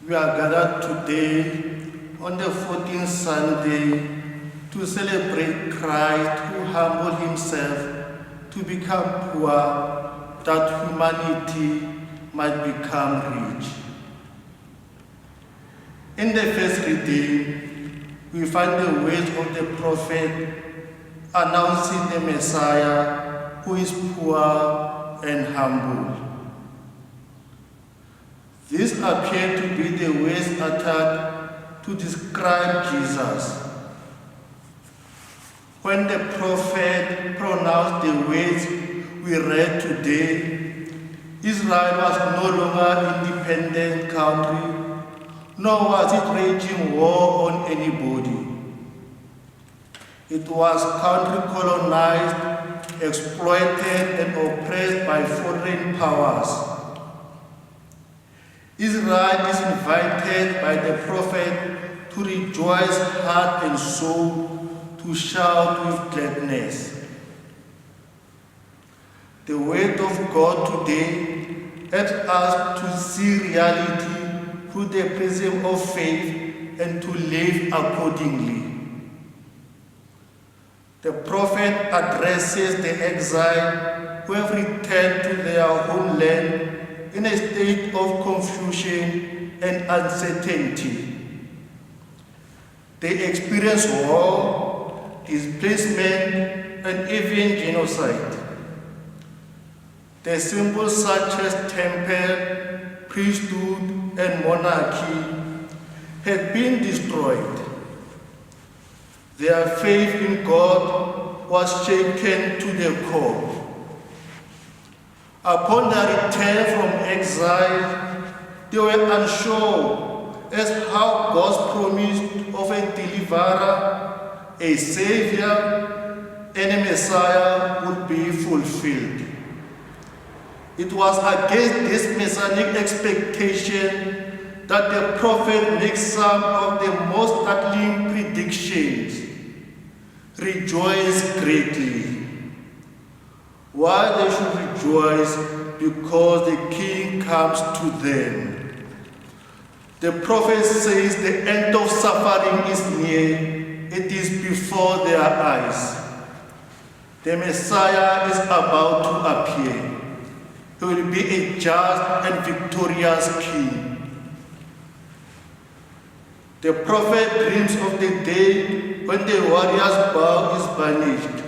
we are gathered today on the 14th Sunday to celebrate Christ who humbled himself to become poor, that humanity might become rich. In the first reading, we find the words of the prophet announcing the Messiah who is poor and humble. These appear to be the words uttered to describe Jesus. When the prophet pronounced the words we read today, Israel was no longer an independent country, nor was it waging war on anybody. It was country colonized, exploited, and oppressed by foreign powers. Israel is invited by the prophet to rejoice heart and soul, to shout with gladness. The word of God today helps us to see reality through the prism of faith and to live accordingly. The prophet addresses the exile who have returned to their homeland in a state of confusion and uncertainty. They experience war, displacement, and even genocide. The symbols such as temple, priesthood, and monarchy had been destroyed. Their faith in God was shaken to the core. Upon their return from exile, they were unsure as how God's promise of a deliverer, a savior, and a Messiah would be fulfilled. It was against this messianic expectation that the prophet makes some of the most startling predictions. Rejoice greatly. Why they should rejoice? Because the king comes to them. The prophet says the end of suffering is near. It is before their eyes. The Messiah is about to appear. He will be a just and victorious king. The prophet dreams of the day when the warrior's bow is banished,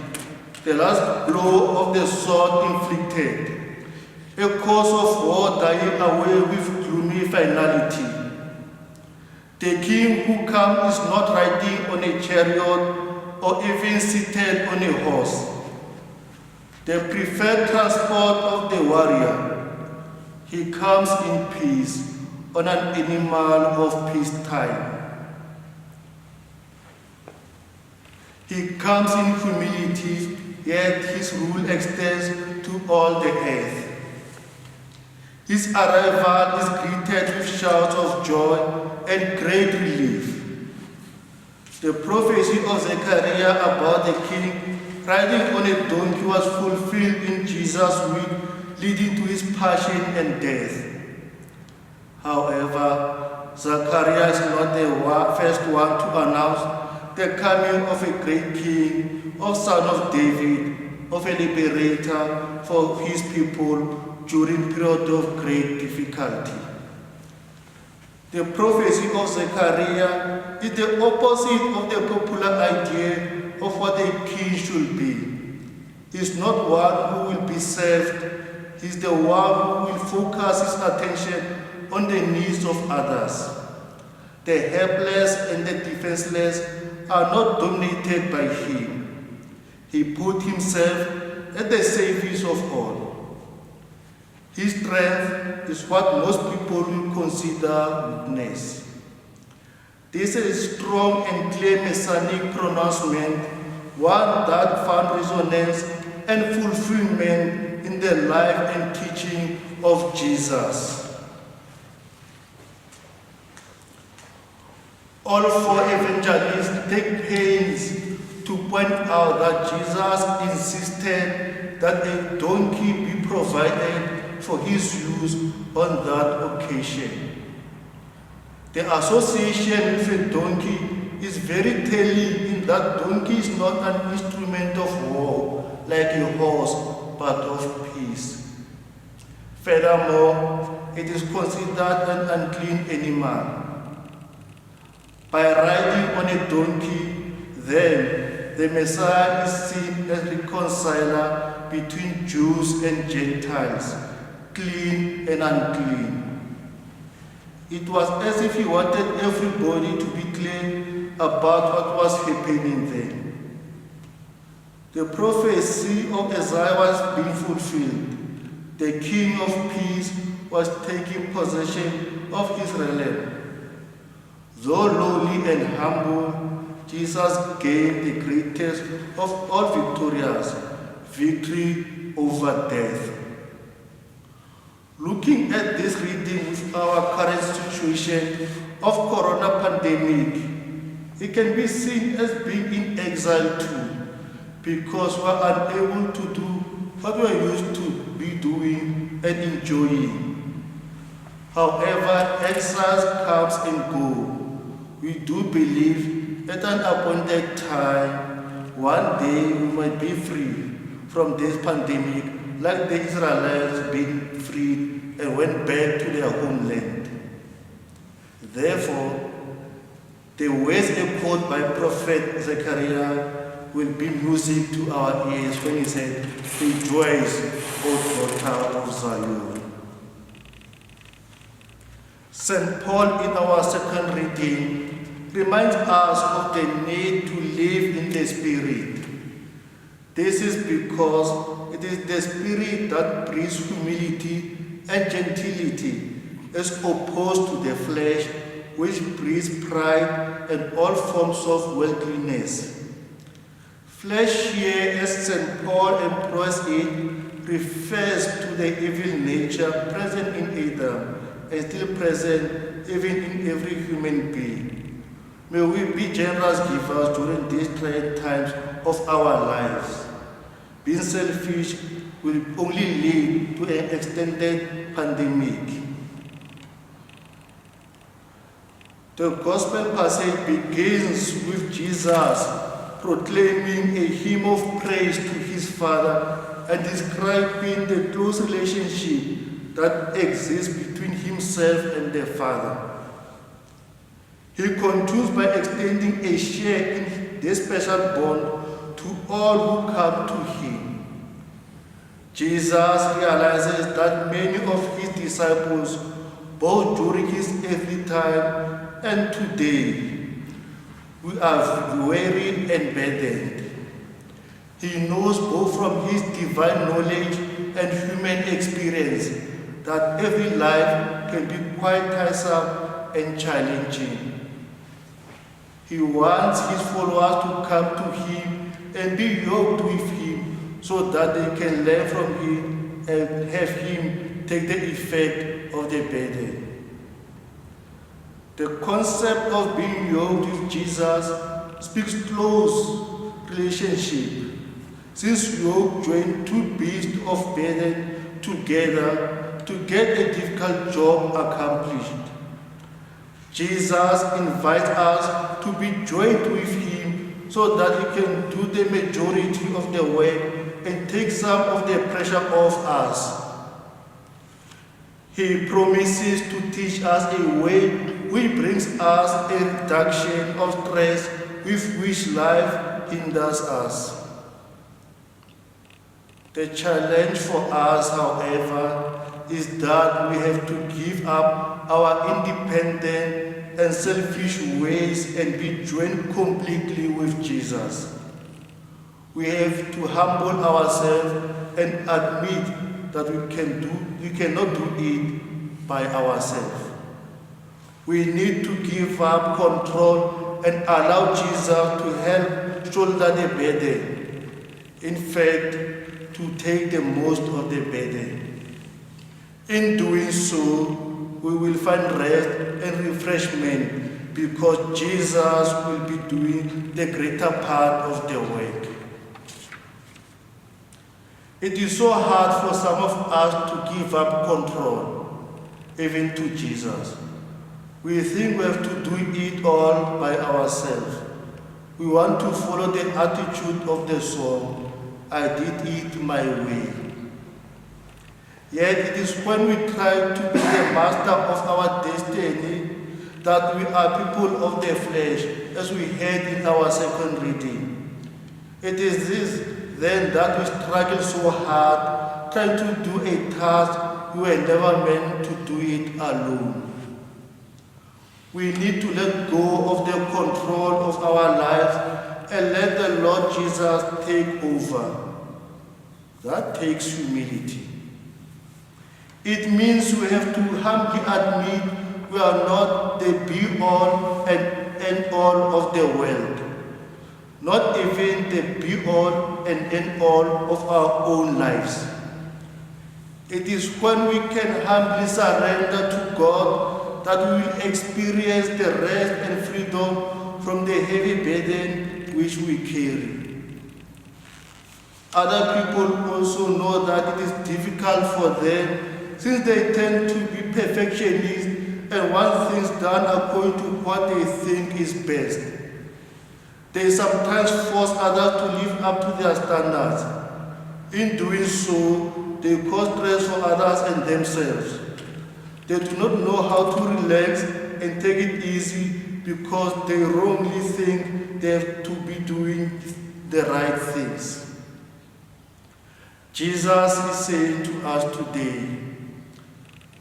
the last blow of the sword inflicted, a course of war dying away with gloomy finality. The king who comes is not riding on a chariot or even seated on a horse. The preferred transport of the warrior. He comes in peace on an animal of peacetime. He comes in humility, yet his rule extends to all the earth. His arrival is greeted with shouts of joy and great relief. The prophecy of Zechariah about the king riding on a donkey was fulfilled in Jesus' week, leading to his passion and death. However, Zechariah is not the first one to announce the coming of a great king, of son of David, of a liberator for his people during period of great difficulty. The prophecy of Zechariah is the opposite of the popular idea of what a king should be. He is not one who will be served. He is the one who will focus his attention on the needs of others. The helpless and the defenseless are not dominated by him. He put himself at the service of all. His strength is what most people will consider weakness. This is a strong and clear messianic pronouncement, one that found resonance and fulfillment in the life and teaching of Jesus. All four evangelists take pains to point out that Jesus insisted that a donkey be provided for his use on that occasion. The association with a donkey is very telling in that donkey is not an instrument of war like a horse, but of peace. Furthermore, it is considered an unclean animal. By riding on a donkey, then the Messiah is seen as reconciler between Jews and Gentiles, clean and unclean. It was as if he wanted everybody to be clear about what was happening there. The prophecy of Isaiah was being fulfilled. The King of Peace was taking possession of his realm. Though lowly and humble, Jesus gained the greatest of all victorious, victory over death. Looking at this reading with our current situation of corona pandemic, it can be seen as being in exile too, because we are unable to do what we are used to be doing and enjoying. However, exiles comes and go. We do believe at an appointed time, one day we might be free from this pandemic, like the Israelites being freed and went back to their homeland. Therefore, the words echoed by Prophet Zechariah will be music to our ears when he said, "Rejoice, O daughter of Zion." St. Paul in our second reading reminds us of the need to live in the Spirit. This is because it is the Spirit that breeds humility and gentility as opposed to the flesh, which breeds pride and all forms of worldliness. Flesh here, as St. Paul employs it, refers to the evil nature present in Adam and still present even in every human being. May we be generous givers during these trying times of our lives. Being selfish will only lead to an extended pandemic. The gospel passage begins with Jesus proclaiming a hymn of praise to his Father and describing the close relationship that exists between himself and the Father. He concludes by extending a share in this special bond to all who come to him. Jesus realizes that many of his disciples, both during his earthly time and today, we are weary and burdened. He knows both from his divine knowledge and human experience that every life can be quite tiresome and challenging. He wants his followers to come to him and be yoked with him so that they can learn from him and have him take the effect of the burden. The concept of being yoked with Jesus speaks close relationship, since yoke join two beasts of burden together to get a difficult job accomplished. Jesus invites us to be joined with him so that he can do the majority of the work and take some of the pressure off us. He promises to teach us a way which brings us a reduction of stress with which life hinders us. The challenge for us, however, is that we have to give up our independent and selfish ways and be joined completely with Jesus. We have to humble ourselves and admit that we cannot do it by ourselves. We need to give up control and allow Jesus to help shoulder the burden. In fact, to take the most of the burden. In doing so, we will find rest and refreshment because Jesus will be doing the greater part of the work. It is so hard for some of us to give up control, even to Jesus. We think we have to do it all by ourselves. We want to follow the attitude of the song, I did it my way. Yet it is when we try to be the master of our destiny that we are people of the flesh, as we heard in our second reading. It is this then that we struggle so hard trying to do a task we were never meant to do it alone. We need to let go of the control of our lives and let the Lord Jesus take over. That takes humility. It means we have to humbly admit we are not the be-all and end-all of the world, not even the be-all and end-all of our own lives. It is when we can humbly surrender to God that we will experience the rest and freedom from the heavy burden which we carry. Other people also know that it is difficult for them since they tend to be perfectionists and want things done according to what they think is best. They sometimes force others to live up to their standards. In doing so, they cause stress for others and themselves. They do not know how to relax and take it easy because they wrongly think they have to be doing the right things. Jesus is saying to us today,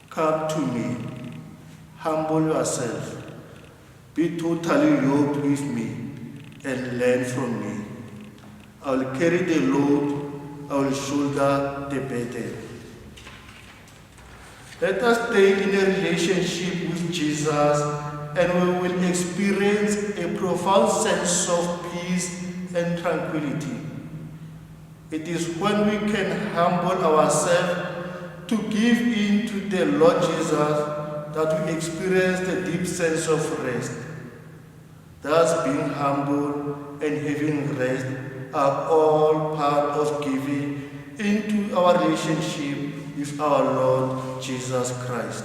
come to me, humble yourself, be totally yoked with me, and learn from me. I will carry the load, I will shoulder the burden. Let us stay in a relationship with Jesus and we will experience a profound sense of peace and tranquility. It is when we can humble ourselves to give in to the Lord Jesus that we experience the deep sense of rest. Thus, being humble and having rest are all part of giving into our relationship with our Lord Jesus Christ.